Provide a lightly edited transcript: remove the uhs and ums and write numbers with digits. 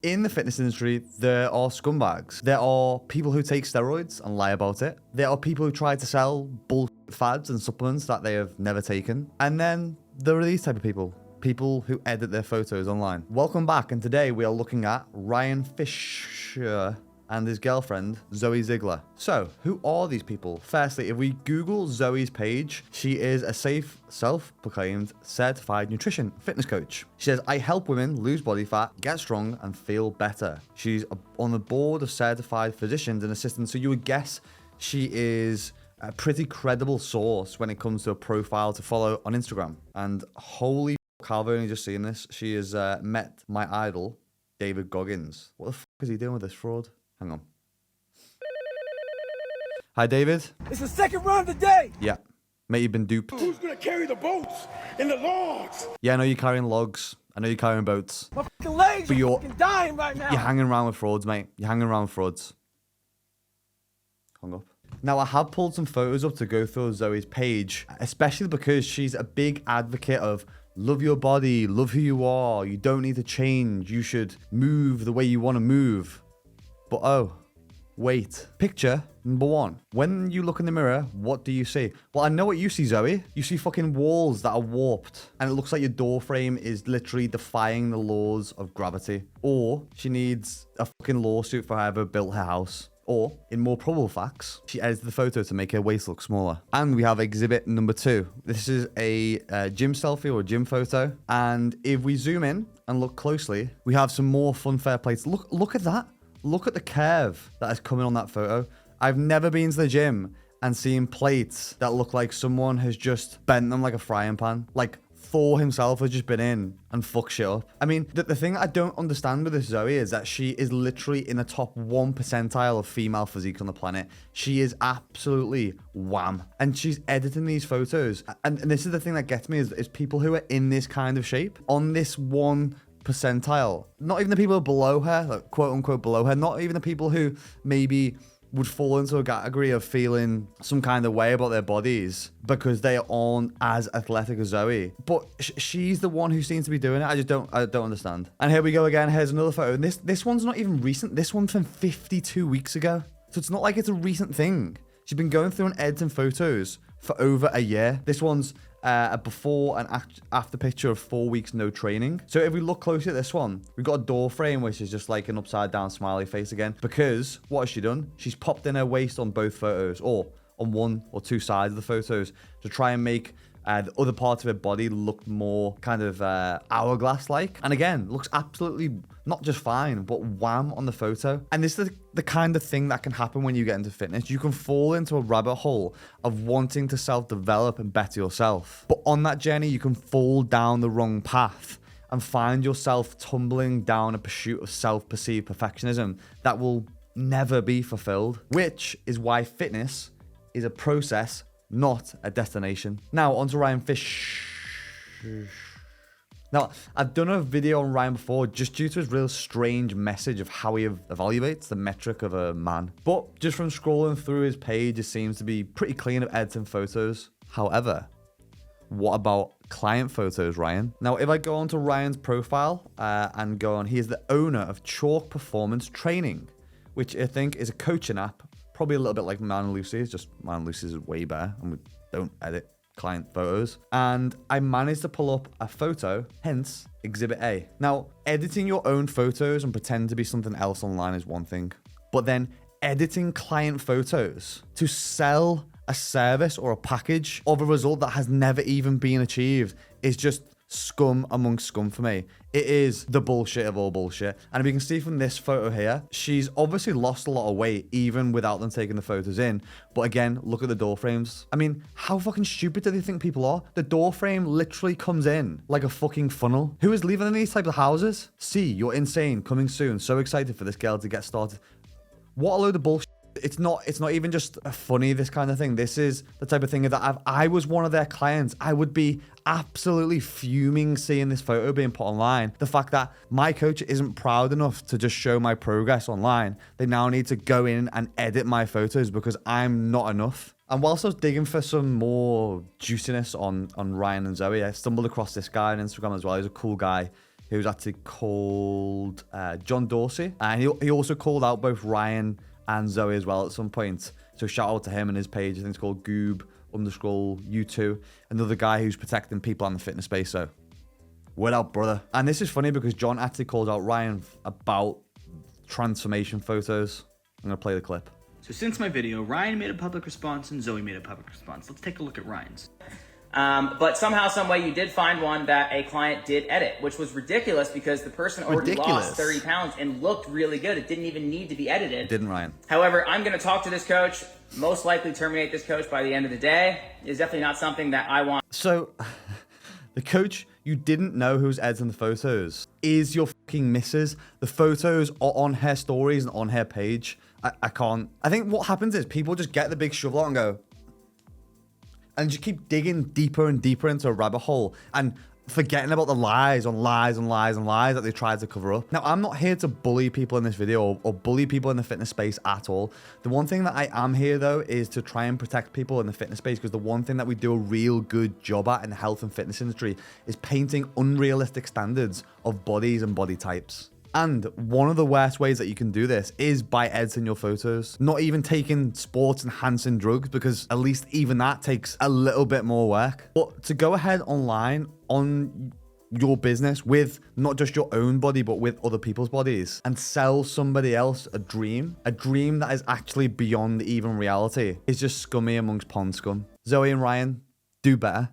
In the fitness industry, there are scumbags. There are people who take steroids and lie about it. There are people who try to sell bullshit fads and supplements that they have never taken. And then there are these type of people. People who edit their photos online. Welcome back, and today we are looking at Ryan Fisher and his girlfriend, Zoe Ziegler. So, who are these people? Firstly, if we Google Zoe's page, she is a safe, self-proclaimed, certified nutrition fitness coach. She says, I help women lose body fat, get strong, and feel better. She's on the board of certified physicians and assistants, so you would guess she is a pretty credible source when it comes to a profile to follow on Instagram. And holy f***, I've only just seen this. She has met my idol, David Goggins. What the f*** is he doing with this fraud? Hang on. Hi, David. It's the second run of the day. Yeah. Mate, you've been duped. Who's gonna carry the boats and the logs? Yeah, I know you're carrying logs. I know you're carrying boats. My fucking legs But are fucking dying right now. You're hanging around with frauds, mate. You're hanging around with frauds. Hung up. Now, I have pulled some photos up to go through Zoe's page, especially because she's a big advocate of love your body, love who you are. You don't need to change. You should move the way you want to move. But oh, wait. Picture number one. When you look in the mirror, what do you see? Well, I know what you see, Zoe. You see fucking walls that are warped. And it looks like your door frame is literally defying the laws of gravity. Or she needs a fucking lawsuit for whoever built her house. Or, in more probable facts, she edited the photo to make her waist look smaller. And we have exhibit number 2. This is a gym selfie or a gym photo. And if we zoom in and look closely, we have some more funfair plates. Look at that. Look at the curve that is coming on that photo. I've never been to the gym and seen plates that look like someone has just bent them like a frying pan. Like Thor himself has just been in and fucked shit up. I mean, the thing I don't understand with this Zoe is that she is literally in the top 1 percentile of female physiques on the planet. She is absolutely wham. And she's editing these photos. And this is the thing that gets me is people who are in this kind of shape on this 1 percentile. Not even the people below her, like quote unquote below her, not even the people who maybe would fall into a category of feeling some kind of way about their bodies because they aren't as athletic as Zoe. But she's the one who seems to be doing it. I don't understand. And here we go again. Here's another photo. And this one's not even recent. This one's from 52 weeks ago. So it's not like it's a recent thing. She's been going through and editing photos for over a year. This one's a before and after picture of 4 weeks no training. So if we look closely at this one, we've got a door frame which is just like an upside down smiley face again, because what has she done? She's popped in her waist on both photos, or on 1 or 2 sides of the photos, to try and make the other parts of her body look more kind of hourglass like. And again, looks absolutely not just fine, but wham on the photo. And this is the kind of thing that can happen when you get into fitness. You can fall into a rabbit hole of wanting to self-develop and better yourself. But on that journey, you can fall down the wrong path and find yourself tumbling down a pursuit of self-perceived perfectionism that will never be fulfilled, which is why fitness is a process, not a destination. Now, on to Ryan Fish. Now, I've done a video on Ryan before just due to his real strange message of how he evaluates the metric of a man. But just from scrolling through his page, it seems to be pretty clean of editing photos. However, what about client photos, Ryan? Now, if I go onto Ryan's profile and go on, he is the owner of Chalk Performance Training, which I think is a coaching app. Probably a little bit like Man and Lucy's, just Man and Lucy's is way better and we don't edit client photos. And I managed to pull up a photo, hence Exhibit A. Now, editing your own photos and pretend to be something else online is one thing, but then editing client photos to sell a service or a package of a result that has never even been achieved is just scum amongst scum for me. It is the bullshit of all bullshit. And if you can see from this photo here, she's obviously lost a lot of weight even without them taking the photos in. But again, look at the door frames. I mean, how fucking stupid do they think people are? The door frame literally comes in like a fucking funnel. Who is living in these types of houses? See, you're insane. Coming soon. So excited for this girl to get started. What a load of bullshit. It's not even just a funny, this kind of thing. This is the type of thing that if I was one of their clients, I would be absolutely fuming seeing this photo being put online. The fact that my coach isn't proud enough to just show my progress online. They now need to go in and edit my photos because I'm not enough. And whilst I was digging for some more juiciness on Ryan and Zoe, I stumbled across this guy on Instagram as well. He's a cool guy. He was actually called John Dorsey. And he also called out both Ryan and Zoe as well at some point. So shout out to him and his page. I think it's called Goob_U2. Another guy who's protecting people on the fitness space. So word out, brother. And this is funny because John actually calls out Ryan about transformation photos. I'm going to play the clip. So since my video, Ryan made a public response and Zoe made a public response. Let's take a look at Ryan's. But somehow, some way, you did find one that a client did edit, which was ridiculous because the person already lost 30 pounds and looked really good. It didn't even need to be edited. Didn't Ryan? However, I'm going to talk to this coach, most likely terminate this coach by the end of the day. It's definitely not something that I want. So, the coach you didn't know who's editing the photos is your fucking missus. The photos are on her stories and on her page. I can't. I think what happens is people just get the big shovel out and go, and just keep digging deeper and deeper into a rabbit hole and forgetting about the lies on lies and lies and lies that they tried to cover up. Now, I'm not here to bully people in this video or bully people in the fitness space at all. The one thing that I am here, though, is to try and protect people in the fitness space, because the one thing that we do a real good job at in the health and fitness industry is painting unrealistic standards of bodies and body types. And one of the worst ways that you can do this is by editing your photos. Not even taking sports enhancing drugs, because at least even that takes a little bit more work. But to go ahead online on your business with not just your own body, but with other people's bodies, and sell somebody else a dream that is actually beyond even reality, is just scummy amongst pond scum. Zoe and Ryan, do better.